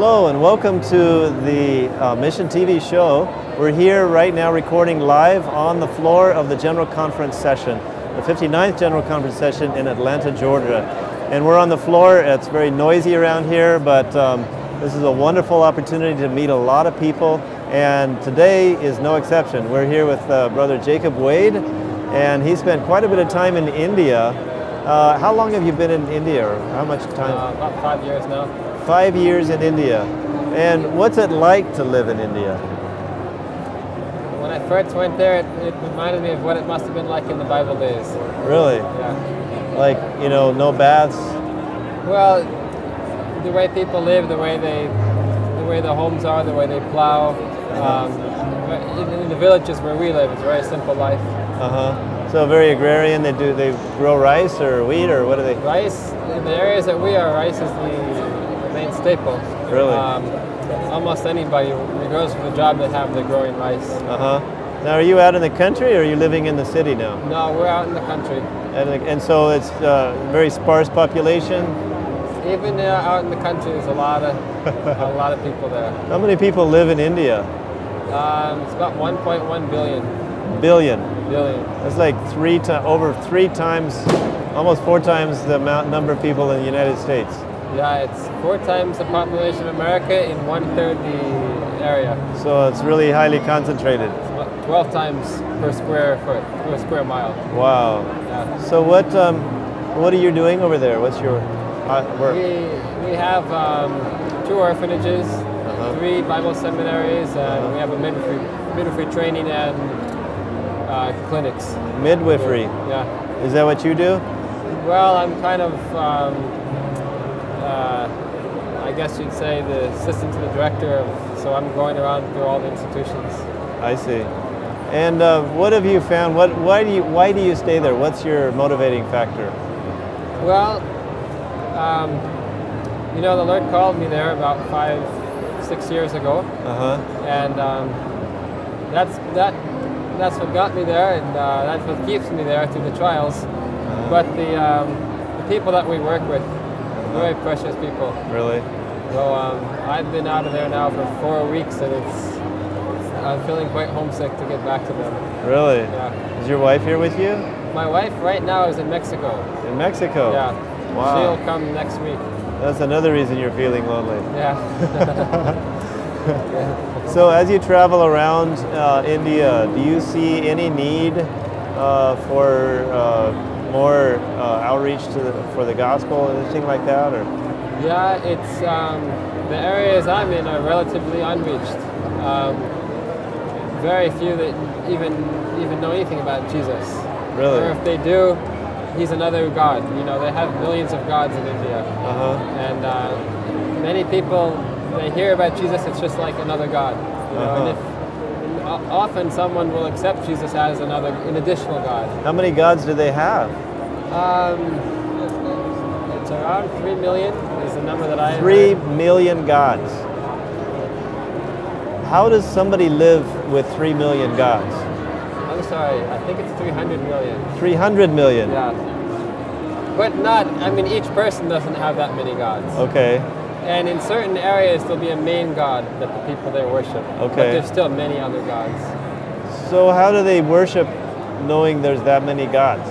Hello and welcome to the Mission TV show. We're here right now recording live on the floor of the General Conference session, the 59th General Conference session in Atlanta, Georgia. And we're on the floor. It's very noisy around here, but this is a wonderful opportunity to meet a lot of people. And today is no exception. We're here with Brother Jacob Wade, and he spent quite a bit of time in India. How long have you been in India, or how much time? About 5 years now. 5 years in India. And what's it like to live in India? When I first went there, it reminded me of what it must have been like in the Bible days. Really? Yeah. Like, no baths? Well, the way people live, the way the homes are, the way they plow. In the villages where we live, it's a very simple life. So very agrarian. They grow rice or wheat, or what do they? Rice, in the areas that we are, rice is the main staple. Really? Almost anybody who goes for the job they have, they're growing rice. Now, are you out in the country, or are you living in the city now? No, we're out in the country. And so it's very sparse population. Even out in the country, there's a lot of people there. How many people live in India? It's about 1.1 billion. Billion. Billion. That's like over 3 times, almost 4 times the number of people in the United States. Yeah, it's 4 times the population of America in 1/3 the area. So it's really highly concentrated. It's about 12 times per square foot, per square mile. Wow. Yeah. So what are you doing over there? What's your work? We have 2 orphanages, 3 Bible seminaries, and we have a midwifery training and clinics. Midwifery. Yeah. Is that what you do? Well, I'm kind of, I guess you'd say, the assistant to the director, so I'm going around through all the institutions. I see. And what have you found? Why do you stay there? What's your motivating factor? Well, the Lord called me there about 5-6 years ago, and that's what got me there, and that's what keeps me there through the trials. But the people that we work with, very precious people. Really? So I've been out of there now for 4 weeks, and I'm feeling quite homesick to get back to them. Really? Yeah. Is your wife here with you? My wife right now is in Mexico. In Mexico? Yeah. Wow. She'll come next week. That's another reason you're feeling lonely. Yeah. So as you travel around India, do you see any need for more outreach for the gospel or anything like that? Or? Yeah, it's the areas I'm in are relatively unreached. Very few that even know anything about Jesus. Really? Or if they do, he's another god. They have millions of gods in India, and many people, they hear about Jesus, it's just like another god. And often someone will accept Jesus as an additional god. How many gods do they have? It's around 3 million is the number that I 3 million gods. How does somebody live with 3 million gods? I'm sorry, I think it's 300 million. 300 million? Yeah. But each person doesn't have that many gods. Okay. And in certain areas, there'll be a main god that the people there worship. Okay. But there's still many other gods. So how do they worship knowing there's that many gods?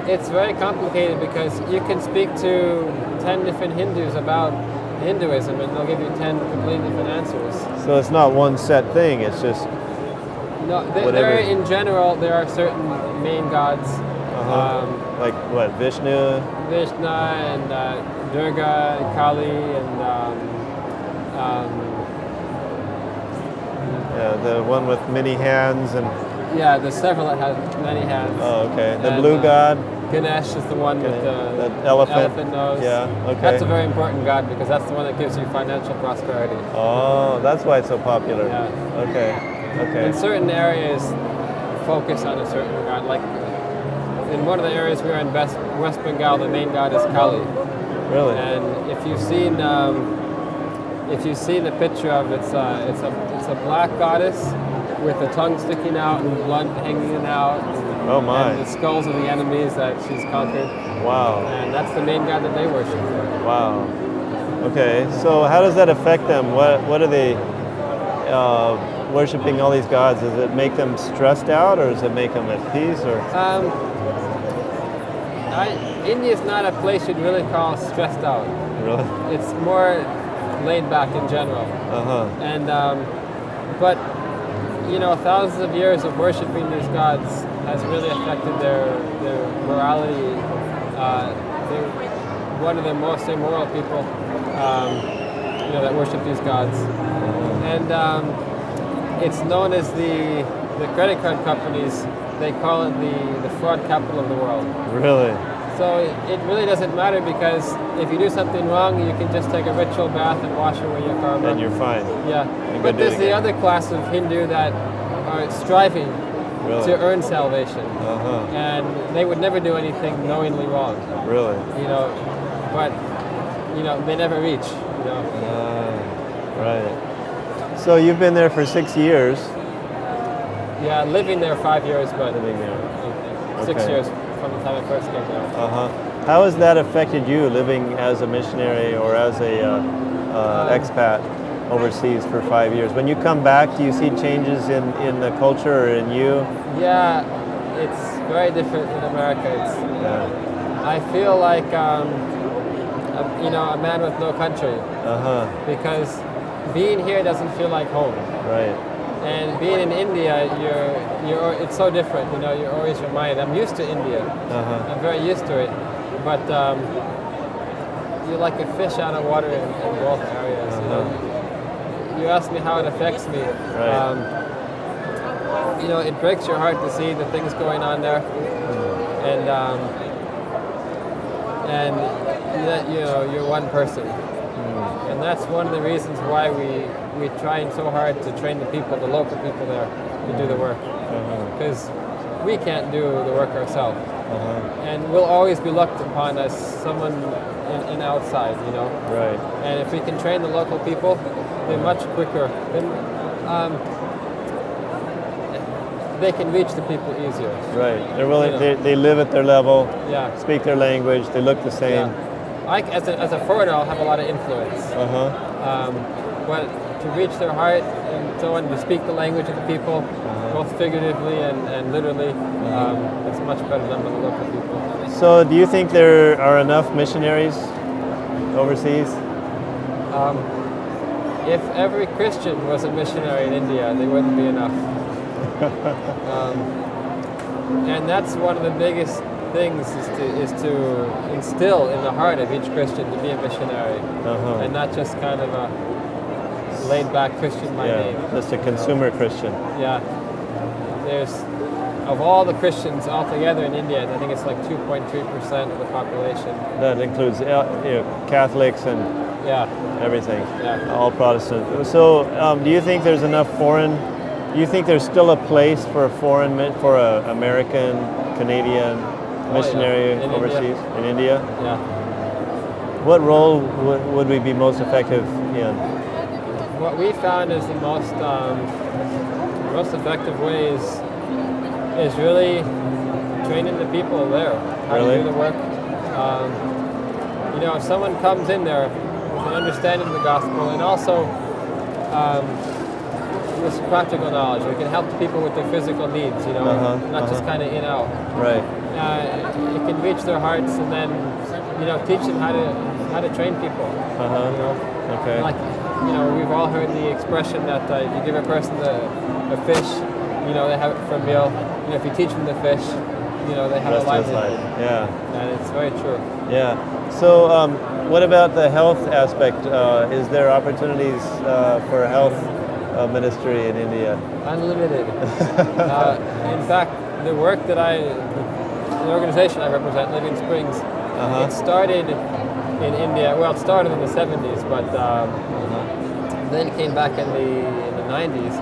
It's very complicated because you can speak to 10 different Hindus about Hinduism and they'll give you 10 completely different answers. So it's not one set thing, it's just No, whatever. in general, there are certain main gods. Like what, Vishnu? Vishnu and Durga and Kali and The one with many hands and... yeah, there's several that have many hands. Oh, okay. The And, blue god? Ganesh is the one with the elephant nose. Yeah, okay. That's a very important god because that's the one that gives you financial prosperity. Oh, that's why it's so popular. Yeah. Okay. In certain areas, focus on a certain god. Like in one of the areas we are in West Bengal, the main god is Kali. Really? And if you've seen the picture of it, it's a black goddess with the tongue sticking out and blood hanging out. Oh my. And the skulls of the enemies that she's conquered. Wow. And that's the main god that they worship. Wow. Okay, so how does that affect them? What are they worshiping all these gods? Does it make them stressed out, or does it make them at peace? Or India is not a place you'd really call stressed out. really? It's more laid back in general. And but thousands of years of worshiping these gods has really affected their morality. They're one of the most immoral people, that worship these gods. And it's known as the credit card companies. They call it the fraud capital of the world. Really? So it really doesn't matter, because if you do something wrong, you can just take a ritual bath and wash away your karma. And you're fine. Yeah. And But there's the other class of Hindu that are striving Really? to earn salvation. Uh-huh. And they would never do anything knowingly wrong. Really? But they never reach. Right. So you've been there for 6 years. Yeah, living there 5 years, but Living there. 6 Okay. years from the time I first came there. How has that affected you living as a missionary or as a expat overseas for 5 years? When you come back, do you see changes in the culture or in you? Yeah, it's very different in America. I feel like a man with no country, because being here doesn't feel like home. Right. And being in India, it's so different. You're always reminded. I'm used to India. I'm very used to it, but you're like a fish out of water in both areas. You ask me how it affects me. Right. It breaks your heart to see the things going on there, and that you're one person. And that's one of the reasons why we're trying so hard to train the local people there, to do the work. Because we can't do the work ourselves. And we'll always be looked upon as someone in outside, Right. And if we can train the local people, they're much quicker. They can reach the people easier. Right. They're willing. They live at their level. Yeah. Speak their language. They look the same. Yeah. As a foreigner, I'll have a lot of influence. But to reach their heart and so on, to speak the language of the people, both figuratively and literally, it's much better than the local people. So, do you think there are enough missionaries overseas? If every Christian was a missionary in India, they wouldn't be enough. And that's one of the biggest things is to instill in the heart of each Christian to be a missionary, and not just kind of a laid-back Christian by name. Just a consumer Christian. Yeah. Of all the Christians altogether in India, I think it's like 2.3% of the population. That includes Catholics and everything. Yeah. All Protestant. So, do you think there's enough foreign? Do you think there's still a place for a American, Canadian missionary in overseas in India? Yeah. What role would we be most effective in? What we found is the most effective way is really training the people there how to do the work. If someone comes in there with an understanding of the gospel and also with some practical knowledge, we can help the people with their physical needs, not just kind of in out. Right. It can reach their hearts, and then teach them how to train people. Okay. Like we've all heard the expression that if you give a person a fish, they have it for a meal. If you teach them the fish, they have a livelihood. Yeah. And it's very true. Yeah. So, what about the health aspect? Is there opportunities for health ministry in India? Unlimited. In fact, the work that the organization I represent, Living Springs, it started in India. Well, it started in the 70s, but then it came back in the 90s,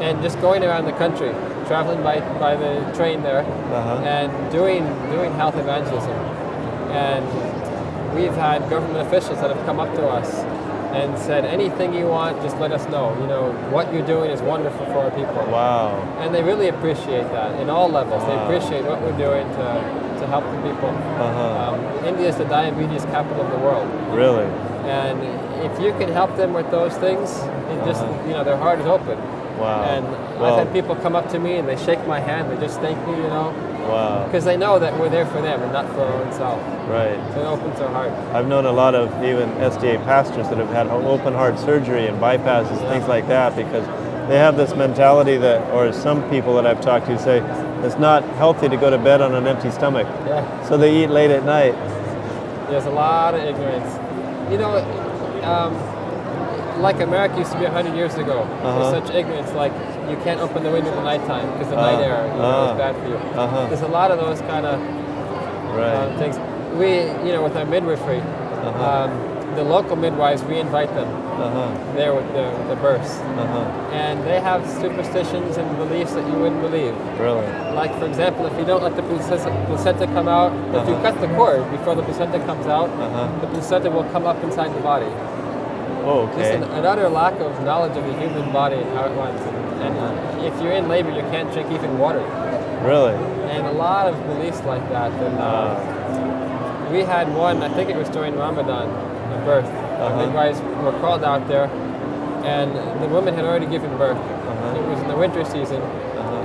and just going around the country, traveling by the train there, and doing health evangelism. And we've had government officials that have come up to us and said, anything you want, just let us know. What you're doing is wonderful for our people. Wow. And they really appreciate that in all levels. They appreciate what we're doing to help the people. India is the diabetes capital of the world. Really? And if you can help them with those things, it just, their heart is open. Wow. And Well, I've had people come up to me and they shake my hand, they just thank me, wow. because they know that we're there for them and not for our own self. Right. So it opens their heart. I've known a lot of even SDA pastors that have had open heart surgery and bypasses, things like that, because they have this mentality that, or some people that I've talked to say, it's not healthy to go to bed on an empty stomach. Yeah. So they eat late at night. There's a lot of ignorance. Like America used to be 100 years ago. There's such ignorance, like you can't open the window at nighttime because the night air is bad for you. There's a lot of those kind of things. We, with our midwifery, the local midwives, we invite them there with the births. And they have superstitions and beliefs that you wouldn't believe. Really? Like, for example, if you don't let the placenta come out, if you cut the cord before the placenta comes out, the placenta will come up inside the body. Oh, okay. Just an utter lack of knowledge of the human body and how it runs. And if you're in labor, you can't drink even water. Really? And a lot of beliefs like that. And we had one, I think it was during Ramadan, a birth. The midwives were called out there, and the woman had already given birth. It was in the winter season,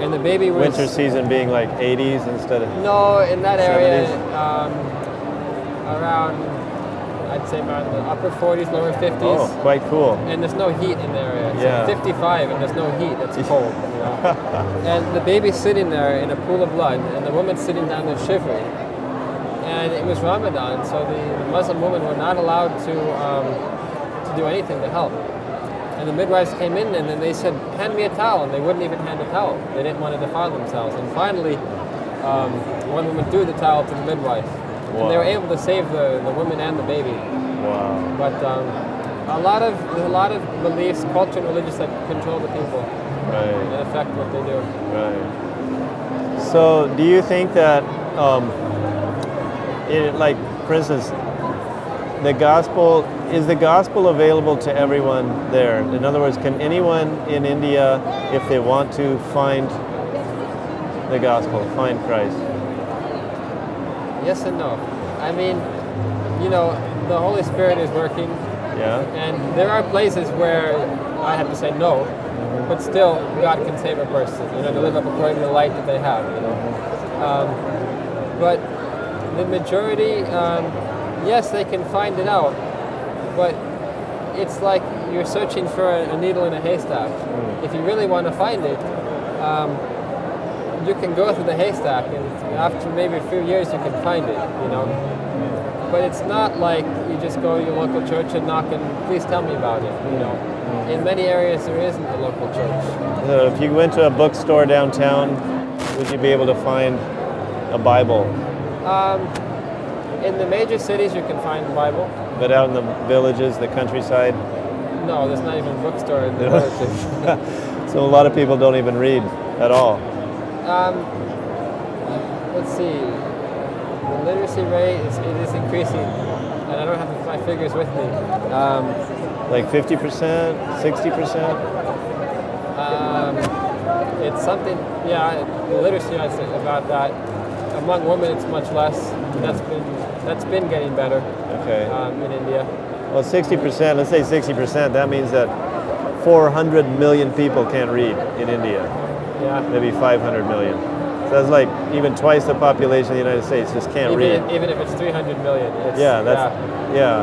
and the baby was... Winter season being like 80s instead of... No, in that area, 70s? around... I'd say around the upper 40s, lower 50s. Oh, quite cool. And there's no heat in the area. It's Yeah. like 55 and there's no heat. It's cold. And the baby's sitting there in a pool of blood, and the woman's sitting down there shivering. And it was Ramadan, so the Muslim women were not allowed to do anything to help. And the midwives came in and then they said, hand me a towel. And they wouldn't even hand a towel. They didn't want to defile themselves. And finally, one woman threw the towel to the midwife. And they were able to save the woman and the baby. Wow. But there's a lot of beliefs, culture, and religious that control the people and affect what they do. Right. So, do you think that, like, for instance, is the gospel available to everyone there? In other words, can anyone in India, if they want to, find the gospel, find Christ? Yes and no. I mean, the Holy Spirit is working. Yeah. And there are places where I have to say no, but still God can save a person, to live up according to the light that they have, But the majority, yes, they can find it out, but it's like you're searching for a needle in a haystack. If you really want to find it, you can go through the haystack, and after maybe a few years you can find it, But it's not like you just go to your local church and knock and please tell me about it, In many areas there isn't a local church. So if you went to a bookstore downtown, would you be able to find a Bible? In the major cities you can find the Bible. But out in the villages, the countryside? No, there's not even a bookstore in the villages. So a lot of people don't even read at all. Let's see. The literacy rate is increasing, and I don't have my figures with me. Like 50%, 60%? It's something, the literacy, I'd say about that. Among women, it's much less. That's been getting better. Okay. In India. Well, 60%, let's say 60%, that means that 400 million people can't read in India. Yeah. Maybe 500 million. So that's like even twice the population of the United States just can't read. Even if it's 300 million.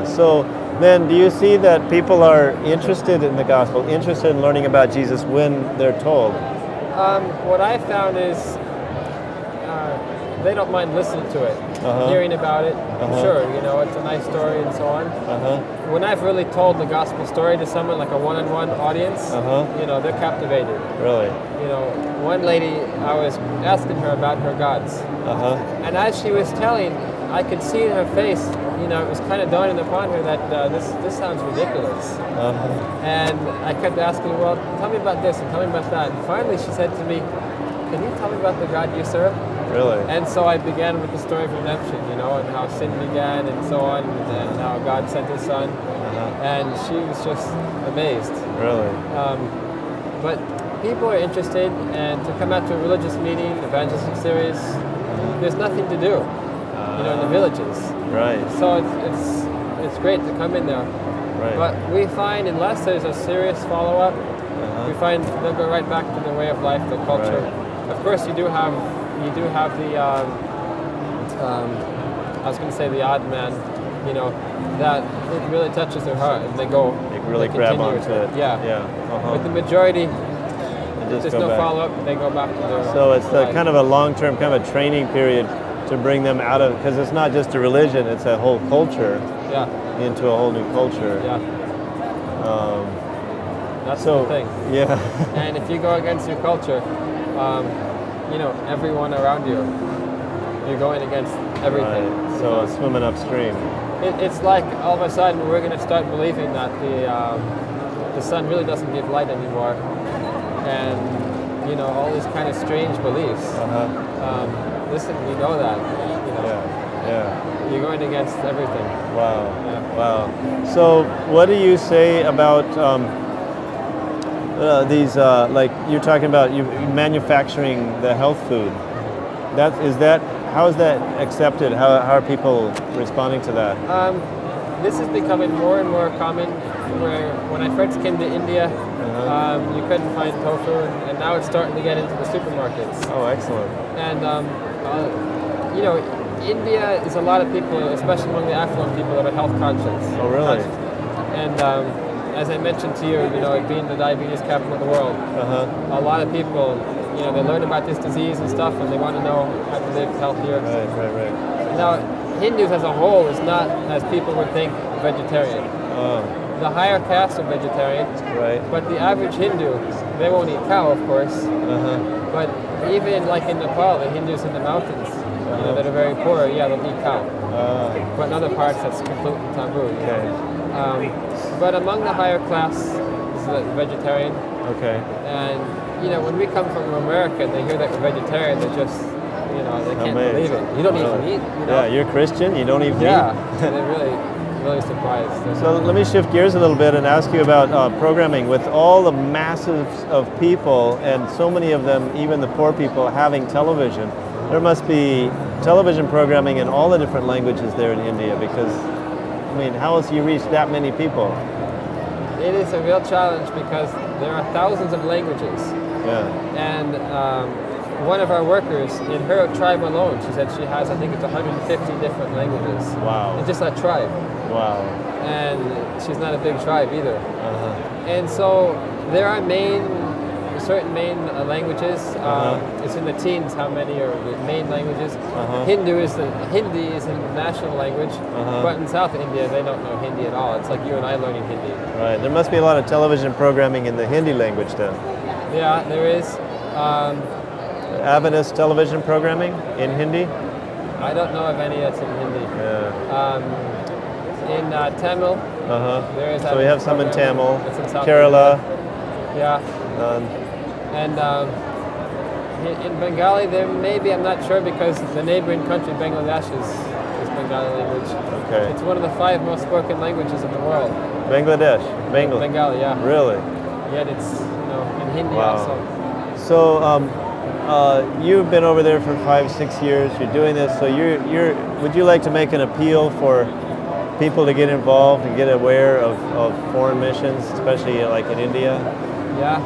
So then do you see that people are interested in the gospel, interested in learning about Jesus when they're told? What I found is they don't mind listening to it, hearing about it. Sure, it's a nice story and so on. When I've really told the gospel story to someone, like a one-on-one audience, they're captivated. Really? One lady, I was asking her about her gods. And as she was telling, I could see in her face, it was kind of dawning upon her that this sounds ridiculous. And I kept asking her, well, tell me about this and tell me about that. And finally she said to me, can you tell me about the God you serve? Really? And so I began with the story of redemption, and how sin began and so on, and how God sent his son. And she was just amazed. Really? But people are interested, and to come out to a religious meeting, evangelistic series, there's nothing to do, in the villages. Right. So it's great to come in there. Right. But we find unless there's a serious follow-up, we find they'll go right back to the way of life, the culture. Right. Of course, you do have the I was going to say the odd man, you know, that it really touches their heart and they go. They really they grab continue onto it. Yeah. Yeah. But the majority, Just there's go no back. follow-up. They go back to their. So it's the life. kind of a long-term kind of a training period to bring them out of, because it's not just a religion, it's a whole culture, Yeah. into a whole new culture. Yeah. That's So, the thing. yeah. And if you go against your culture, you know, everyone around you, you're going against everything. Right. So it's swimming upstream. It's like all of a sudden we're going to start believing that the sun really doesn't give light anymore, and you know all these kind of strange beliefs. Listen, we know that. You know, Yeah. you're going against everything. Wow. Yeah. Wow. So what do you say about these, like you're talking about you manufacturing the health food? How is that accepted? How are people responding to that? This is becoming more and more common. Where when I first came to India, you couldn't find tofu, and now it's starting to get into the supermarkets. Oh, excellent. And you know, India is a lot of people, especially among the affluent people, that are health conscious. Oh, really? And as I mentioned to you, you know, it being the diabetes capital of the world, a lot of people, you know, they learn about this disease and stuff, and they want to know how to live healthier. Right. Now, Hindus as a whole is not, as people would think, vegetarian. The higher caste are vegetarian, Right. but the average Hindu, they won't eat cow, of course. But even like in Nepal, the Hindus in the mountains, you know, that are very poor, yeah, they'll eat cow. But in other parts, that's completely taboo. You know? But among the higher class is the vegetarian. Okay. And you know, when we come from America, and they hear that we're vegetarian, they just, you know, they can't Amazed. believe it. You don't even eat. You know? Yeah, you're Christian. You don't even Yeah, eat. they're really surprised. So let me shift gears a little bit and ask you about programming. With all the masses of people and so many of them, even the poor people, having television, there must be television programming in all the different languages there in India because, I mean, how else do you reach that many people? It is a real challenge because there are thousands of languages. Yeah. And one of our workers, in her tribe alone, she said she has, I think it's 150 different languages. Wow. It's just that tribe. Wow. And she's not a big tribe either. And so there are certain main languages. It's in the teens how many are the main languages. Hindi is the national language, but in South India they don't know Hindi at all. It's like you and I learning Hindi. Right. There must be a lot of television programming in the Hindi language then. Yeah, there is. Avidus television programming in Hindi? I don't know of any that's in Hindi. Yeah. In Tamil, there is. So we have some in Tamil, It's in South Kerala. India. Yeah. And in Bengali, there may be, I'm not sure, because the neighboring country, Bangladesh, is Bengali language. Okay. It's one of the 5 most spoken languages in the world. Bangladesh. Bengali, yeah. Really? Yet it's, you know, in Hindi Wow. also. So you've been over there for 5-6 years. You're doing this. So would you like to make an appeal for people to get involved and get aware of foreign missions, especially like in India? Yeah.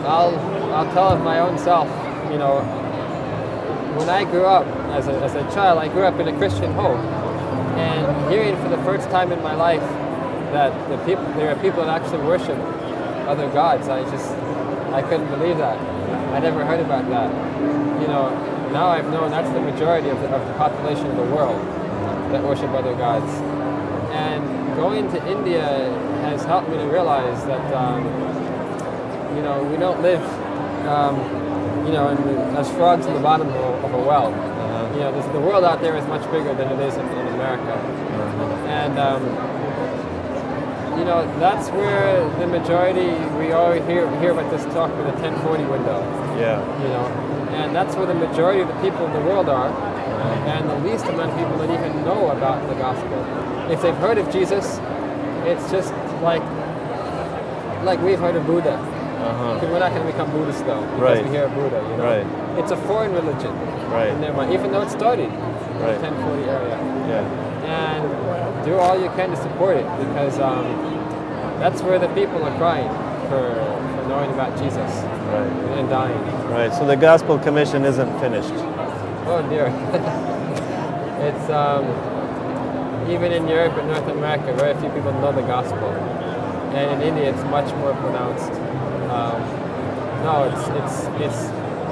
I'll tell of my own self. You know, when I grew up as a child, I grew up in a Christian home, and hearing for the first time in my life that there are people that actually worship other gods, I couldn't believe that. I never heard about that. You know, now I've known that's the majority of the population of the world that worship other gods. And going to India has helped me to realize that, you know, we don't live, you know, as frogs in the bottom of a well. You know, the world out there is much bigger than it is in America. And, you know, that's where the majority, we always hear about this talk with the 1040 window. Yeah. You know, and that's where the majority of the people in the world are, and the least amount of people that even know about the gospel. If they've heard of Jesus, it's just like we've heard of Buddha. Because we're not going to become Buddhists though, because we hear of Buddha, you know. It's a foreign religion in their mind, even though it started in the 1040 area. Yeah. and do all you can to support it, because that's where the people are crying for knowing about Jesus and dying. Right, so the Gospel Commission isn't finished. Oh dear. It's even in Europe and North America, very few people know the gospel, and in India it's much more pronounced. No,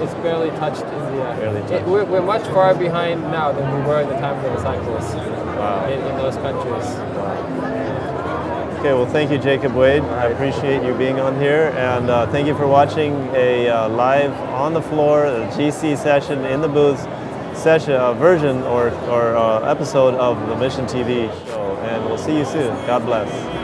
it's barely touched India. Barely touched. We're much far behind now than we were in the time of the disciples. Wow. In those countries. Okay, well, thank you, Jacob Wade. I appreciate you being on here, and thank you for watching a live on the floor GC session in the booth session version or episode of the Mission TV show. And we'll see you soon. God bless.